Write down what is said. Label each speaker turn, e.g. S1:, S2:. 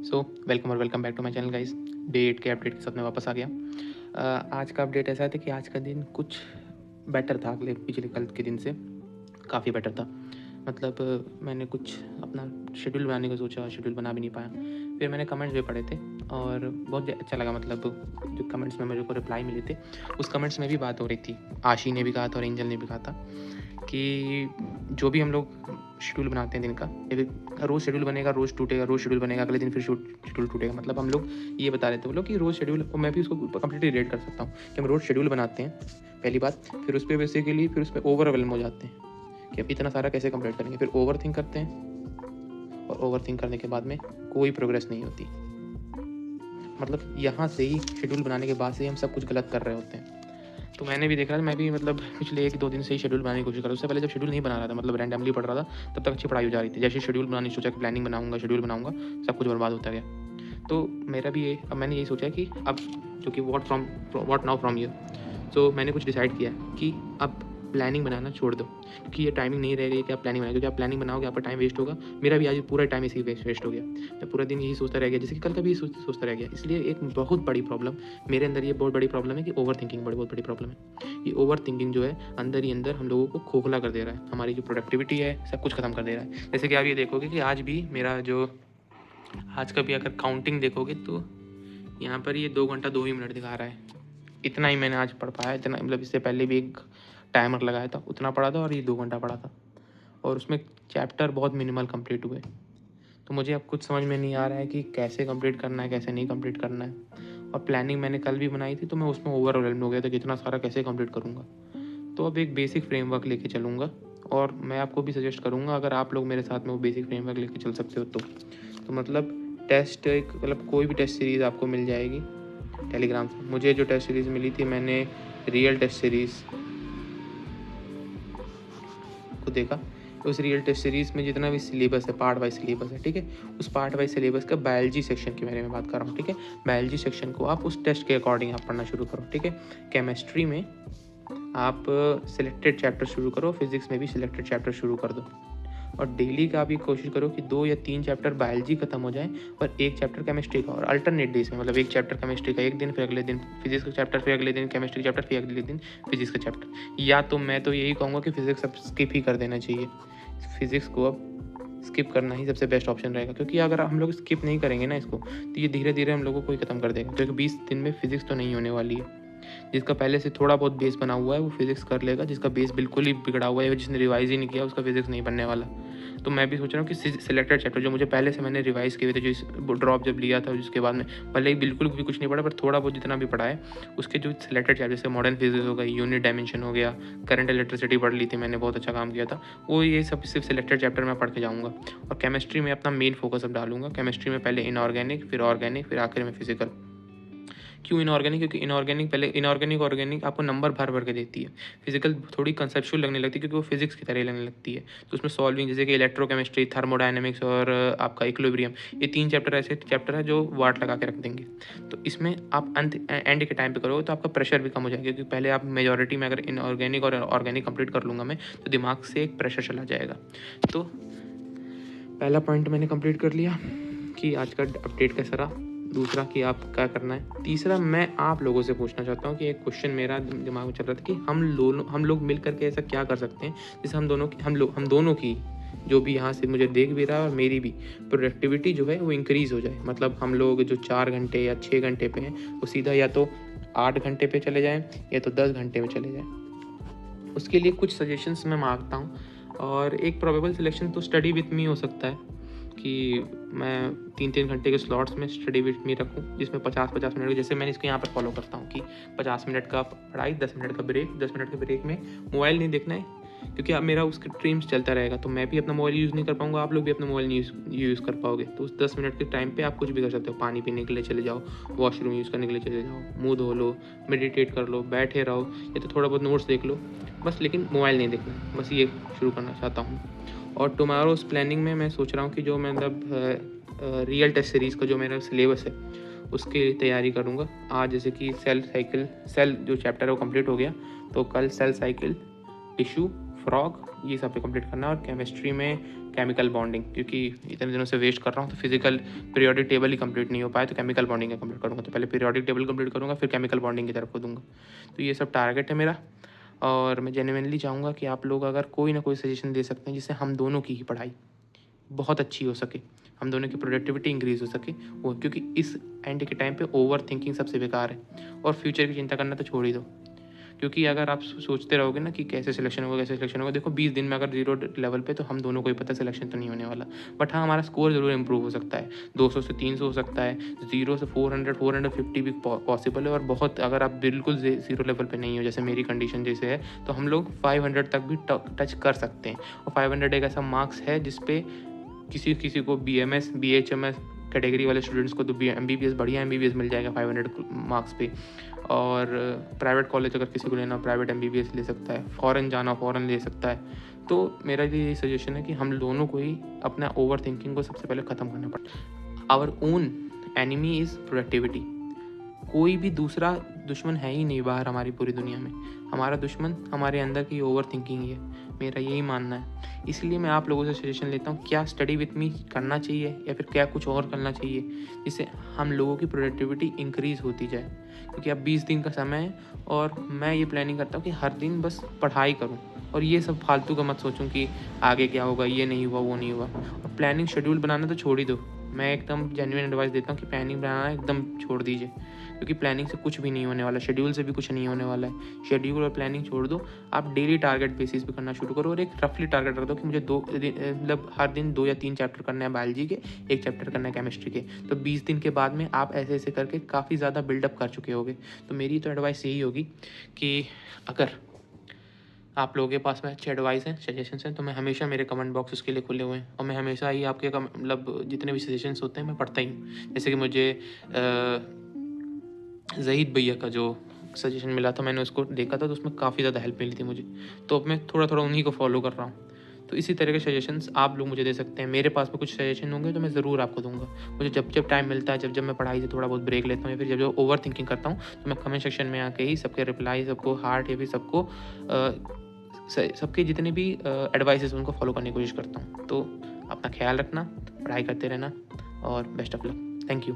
S1: So welcome back to my channel guys. Day 8 के update के साथ मैं वापस आ गया। आज का अपडेट ऐसा था कि आज का दिन कुछ बेटर था अगले पिछले कल के दिन से, काफ़ी बेटर था। मतलब मैंने कुछ अपना शेड्यूल बनाने का सोचा, शेड्यूल बना भी नहीं पाया। फिर मैंने कमेंट्स भी पढ़े थे और बहुत अच्छा लगा। मतलब जो कमेंट्स में मेरे को रिप्लाई मिले थे, उस कमेंट्स में भी बात हो रही थी। आशी ने भी कहा था और एंजल ने भी कहा था कि जो भी हम लोग शेड्यूल बनाते हैं दिन का, या फिर रोज़ शेड्यूल बनेगा, रोज़ टूटेगा, रोज़ शेड्यूल बनेगा, अगले दिन फिर शेड्यूल टूटेगा। मतलब हम लोग ये बता रहे थे वो लोग कि रोज़ शेड्यूल, और मैं भी उसको कंप्लीटली रिलेट कर सकता हूँ कि हम रोज़ शेड्यूल बनाते हैं पहली बात, फिर उस पर बेसिकली फिर उस पर ओवरवेलम हो जाते हैं कि अब इतना सारा कैसे कंप्लीट करेंगे, फिर ओवर थिंक करते हैं और ओवर थिंक करने के बाद में कोई प्रोग्रेस नहीं होती। मतलब यहाँ से ही शेड्यूल बनाने के बाद से ही हम सब कुछ गलत कर रहे होते हैं। तो मैंने भी देखा, मैं भी मतलब पिछले 1-2 दिन से ही शेड्यूल बनाने की कोशिश कर रहा हूँ। उससे पहले जब शेड्यूल नहीं बना रहा था, मतलब रैंडमली पढ़ रहा था, तब तक अच्छी पढ़ाई हो जा रही थी। जैसे शेड्यूल बनाने सोचा कि प्लानिंग बनाऊंगा, शेड्यूल बनाऊंगा, सब कुछ बर्बाद होता गया। तो मेरा भी ये, अब मैंने यही सोचा कि अब जो कि व्हाट नाउ फ्रॉम हियर, तो मैंने कुछ डिसाइड किया कि अब प्लानिंग बनाना छोड़ दो, क्योंकि ये टाइमिंग नहीं रहेगी कि आप प्लानिंग बनाओगे। क्योंकि आप प्लानिंग बनाओगे, आपका टाइम वेस्ट होगा। मेरा भी आज पूरा टाइम इसी वेस्ट हो गया। मैं पूरा दिन यही सोचता रह गया, जैसे कि कल का भी सोचता रह गया। इसलिए एक बहुत बड़ी प्रॉब्लम मेरे अंदर, ये बहुत बड़ी प्रॉब्लम है कि ओवर थिंकिंग बहुत बड़ी प्रॉब्लम है। ये ओवर थिंकिंग जो है अंदर ही अंदर हम लोगों को खोखला कर दे रहा है, हमारी जो प्रोडक्टिविटी है सब कुछ खत्म कर दे रहा है। जैसे कि आप ये देखोगे कि आज भी मेरा जो आज का भी अगर काउंटिंग देखोगे तो यहाँ पर ये 2 घंटा 2 ही मिनट दिखा रहा है। इतना ही मैंने आज पढ़ पाया, इतना। मतलब इससे पहले भी एक टाइमर लगाया था, उतना पढ़ा था, और ये 2 घंटा पढ़ा था, और उसमें चैप्टर बहुत मिनिमल कंप्लीट हुए। तो मुझे अब कुछ समझ में नहीं आ रहा है कि कैसे कंप्लीट करना है, कैसे नहीं कंप्लीट करना है। और प्लानिंग मैंने कल भी बनाई थी, तो मैं उसमें ओवरवेल्म हो गया था कि इतना सारा कैसे कंप्लीट करूँगा। तो अब एक बेसिक फ्रेमवर्क लेके चलूँगा, और मैं आपको भी सजेस्ट करूँगा, अगर आप लोग मेरे साथ में वो बेसिक फ्रेमवर्क लेके चल सकते हो तो मतलब टेस्ट, एक मतलब कोई भी टेस्ट सीरीज़ आपको मिल जाएगी टेलीग्राम से। मुझे जो टेस्ट सीरीज़ मिली थी, मैंने रियल टेस्ट सीरीज़ को देखा। उस रियल टेस्ट सीरीज़ में जितना भी सिलेबस है, पार्ट वाइज सिलेबस है, ठीक है। उस पार्ट वाइज सिलेबस का बायोलॉजी सेक्शन के बारे में बात कर रहा हूँ, ठीक है। बायोलॉजी सेक्शन को आप उस टेस्ट के अकॉर्डिंग आप पढ़ना शुरू करो, ठीक है। केमिस्ट्री में आप सिलेक्टेड चैप्टर शुरू करो, फिजिक्स में भी सिलेक्टेड चैप्टर शुरू कर दो, और डेली का आप ये कोशिश करो कि 2 या 3 चैप्टर बायोलॉजी खत्म हो जाए और 1 चैप्टर केमिस्ट्री का, और अल्टरनेट डेज में, मतलब 1 चैप्टर केमिस्ट्री का एक दिन, फिर अगले दिन फिजिक्स का चैप्टर, फिर अगले दिन केमिस्ट्री का चैप्टर, फिर अगले दिन फिजिक्स का चैप्टर। या तो मैं तो यही कहूँगा कि फिजिक्स अब स्किप ही कर देना चाहिए। फिजिक्स को अब स्किप करना ही सबसे बेस्ट ऑप्शन रहेगा, क्योंकि अगर हम लोग स्किप नहीं करेंगे ना इसको, तो ये धीरे धीरे हम लोगों को ही खत्म कर देगा। क्योंकि 20 दिन में फिजिक्स तो नहीं होने वाली है। जिसका पहले से थोड़ा बहुत बेस बना हुआ है वो फिजिक्स कर लेगा, जिसका बेस बिल्कुल ही बिगड़ा हुआ है, जिसने रिवाइज ही नहीं किया, उसका फिजिक्स नहीं बनने वाला। तो मैं भी सोच रहा हूँ कि सिलेक्टेड चैप्टर जो मुझे पहले से मैंने रिवाइज किए थे, जो ड्रॉप जब लिया था, जिसके बाद में भले ही बिल्कुल भी कुछ नहीं पढ़ा, पर थोड़ा बहुत जितना भी पढ़ा है, उसके जो सिलेक्टेड चैप्टर, जैसे मॉडर्न फिजिक्स हो गई, यूनिट डायमेंशन हो गया, करंट इलेक्ट्रिसिटी पढ़ ली थी मैंने, बहुत अच्छा काम किया था वो। ये सब सिर्फ सिलेक्टेड चैप्टर में पढ़ के जाऊँगा। और केमिस्ट्री में अपना मेन फोकस अब डालूंगा। केमिस्ट्री में पहले इनऑर्गेनिक, फिर ऑर्गेनिक, फिर आखिर में फिजिकल। क्यों इनऑर्गेनिक? क्योंकि इनऑर्गेनिक पहले, इनऑर्गेनिक ऑर्गेनिक आपको नंबर भर भर के देती है। फिजिकल थोड़ी कंसेप्चुअल लगने लगती है, क्योंकि वो फिजिक्स की तरह लगने लगती है। तो उसमें सॉल्विंग, जैसे कि इलेक्ट्रोकेमिस्ट्री, थर्मोडायनेमिक्स और आपका इक्विलिब्रियम, ये 3 चैप्टर ऐसे चैप्टर है जो वाट लगा के रख देंगे। तो इसमें आप एंड के टाइम पे करोगे तो आपका प्रेशर भी कम हो जाएगा, क्योंकि पहले आप मेजॉरिटी में अगर इनऑर्गेनिक और ऑर्गेनिक कंप्लीट कर लूँगा मैं, तो दिमाग से एक प्रेशर चला जाएगा। तो पहला पॉइंट मैंने कंप्लीट कर लिया कि आज का अपडेट कैसा रहा। दूसरा कि आप क्या करना है। तीसरा, मैं आप लोगों से पूछना चाहता हूँ कि एक क्वेश्चन मेरा दिमाग में चल रहा था कि हम लोग मिल करके ऐसा क्या कर सकते हैं जिससे हम दोनों की, जो भी यहाँ से मुझे देख भी रहा है और मेरी भी प्रोडक्टिविटी जो है वो इंक्रीज़ हो जाए। मतलब हम लोग जो 4 घंटे या 6 घंटे पे हैं, वो सीधा या तो 8 घंटे पे चले जाएँ या तो 10 घंटे में चले जाएँ। उसके लिए कुछ सजेशंस मैं मांगता हूँ, और एक प्रोबेबल सिलेक्शन तो स्टडी विथ मी हो सकता है कि मैं 3-3 घंटे के स्लॉट्स में स्टडी विथ मी रखूँ, जिसमें 50-50 मिनट, जैसे मैंने इसको यहाँ पर फॉलो करता हूँ कि 50 मिनट का पढ़ाई, 10 मिनट का ब्रेक। 10 मिनट के ब्रेक में मोबाइल नहीं देखना है, क्योंकि अब मेरा उसके स्ट्रीम्स चलता रहेगा, तो मैं भी अपना मोबाइल यूज़ नहीं कर पाऊँगा, आप लोग भी अपना मोबाइल नहीं यूज़ कर पाओगे। तो उस 10 मिनट के टाइम पे आप कुछ भी कर सकते हो। पानी पीने के लिए चले जाओ, वॉशरूम यूज़ करने के लिए चले जाओ, मुँह धो लो, मेडिटेट कर लो, बैठे रहो, या तो थोड़ा बहुत नोट्स देख लो बस, लेकिन मोबाइल नहीं देखना है। बस ये शुरू करना चाहता हूँ। और टुमारोज़ प्लानिंग में मैं सोच रहा हूँ कि जो मतलब रियल टेस्ट सीरीज़ का जो मेरा सिलेबस है उसकी तैयारी करूँगा। आज जैसे कि सेल जो चैप्टर है वो कंप्लीट हो गया, तो कल सेल साइकिल, टिश्यू, फ्रॉग, ये सब पे कंप्लीट करना है। और केमिकल बॉन्डिंग, क्योंकि इतने दिनों से वेस्ट कर रहा हूँ तो फिजिकल पीरियोडिक टेबल ही कंप्लीट नहीं हो पाए, तो केमिकल बॉन्डिंग का कंप्लीट करूँगा। तो पहले पीरियोडिक टेबल कंप्लीट करूँगा, फिर केमिकल बॉन्डिंग की तरफ को दूँगा। तो ये सब टारगेट है मेरा, और मैं जेन्युइनली चाहूँगा कि आप लोग अगर कोई ना कोई सजेशन दे सकते हैं जिससे हम दोनों की ही पढ़ाई बहुत अच्छी हो सके, हम दोनों की प्रोडक्टिविटी इंक्रीज़ हो सके वो, क्योंकि इस एंड के टाइम पे ओवर थिंकिंग सबसे बेकार है। और फ्यूचर की चिंता करना तो छोड़ ही दो, क्योंकि अगर आप सोचते रहोगे ना कि कैसे सिलेक्शन होगा, कैसे सिलेक्शन होगा, देखो 20 दिन में अगर 0 लेवल पे, तो हम दोनों को ही पता सिलेक्शन तो नहीं होने वाला। बट हाँ, हमारा स्कोर ज़रूर इंप्रूव हो सकता है, 200 से 300 हो सकता है, 0 से 400 450 भी पॉसिबल है। और बहुत अगर आप बिल्कुल 0 लेवल पे नहीं हो, जैसे मेरी कंडीशन जैसे है, तो हम लोग 500 तक भी टच कर सकते हैं। और 500 एक ऐसा मार्क्स है जिसपे किसी किसी को BMS BHMS कैटेगरी वाले स्टूडेंट्स को तो MBBS, बढ़िया MBBS मिल जाएगा 500 मार्क्स पे। और प्राइवेट कॉलेज अगर किसी को लेना, प्राइवेट MBBS ले सकता है, फ़ॉरेन जाना फ़ॉरेन ले सकता है। तो मेरा यही सजेशन है कि हम दोनों को ही अपना ओवर थिंकिंग को सबसे पहले ख़त्म करना पड़ता। Our own enemy is productivity. कोई भी दूसरा दुश्मन है ही नहीं बाहर हमारी पूरी दुनिया में। हमारा दुश्मन हमारे अंदर की ओवर थिंकिंग ही है, मेरा यही मानना है। इसलिए मैं आप लोगों से सजेशन लेता हूँ, क्या स्टडी विथ मी करना चाहिए या फिर क्या कुछ और करना चाहिए जिससे हम लोगों की प्रोडक्टिविटी इंक्रीज़ होती जाए। क्योंकि अब 20 दिन का समय है और मैं ये प्लानिंग करता हूँ कि हर दिन बस पढ़ाई करूँ, और ये सब फालतू का मत सोचूं कि आगे क्या होगा, ये नहीं हुआ वो नहीं हुआ। और प्लानिंग शेड्यूल बनाना तो छोड़ ही दो, मैं एकदम जेन्युइन एडवाइस देता हूँ कि प्लानिंग बनाना एकदम छोड़ दीजिए, क्योंकि प्लानिंग से कुछ भी नहीं होने वाला, शेड्यूल से भी कुछ नहीं होने वाला है। शेड्यूल और प्लानिंग छोड़ दो, आप डेली टारगेट बेसिस पे करना शुरू करो, और एक रफली टारगेट रख दो कि मुझे मतलब हर दिन 2 या 3 चैप्टर करना है बायोलॉजी के, 1 चैप्टर करना है केमिस्ट्री के। तो 20 दिन के बाद में आप ऐसे ऐसे करके काफ़ी ज़्यादा बिल्डअप कर चुके होगे। तो मेरी तो एडवाइस यही होगी कि अगर आप लोगों के पास में अच्छे एडवाइस हैं, सजेशंस हैं, तो मैं हमेशा, मेरे कमेंट बॉक्स उसके लिए खुले हुए हैं, और मैं हमेशा ही आपके मतलब जितने भी सजेशंस होते हैं मैं पढ़ता ही हूँ। जैसे कि मुझे ज़हीद भैया का जो सजेशन मिला था, मैंने उसको देखा था, तो उसमें काफ़ी ज़्यादा हेल्प मिली थी मुझे। तो अब मैं थोड़ा थोड़ा उन्हीं को फॉलो कर रहा हूँ। तो इसी तरह के सजेशंस आप लोग मुझे दे सकते हैं। मेरे पास में कुछ सजेशन होंगे तो मैं ज़रूर आपको दूंगा। मुझे जब जब टाइम मिलता है, जब जब मैं पढ़ाई से थोड़ा बहुत ब्रेक लेता हूँ, या फिर जब जब ओवर थिंकिंग करता हूँ, तो मैं कमेंट सेक्शन में आके ही सबके रिप्लाई, सबको हार्ट, या फिर सबको सबके जितने भी एडवाइसेस उनको फॉलो करने की कोशिश करता हूँ। तो अपना ख्याल रखना, पढ़ाई करते रहना, और best of luck. Thank you.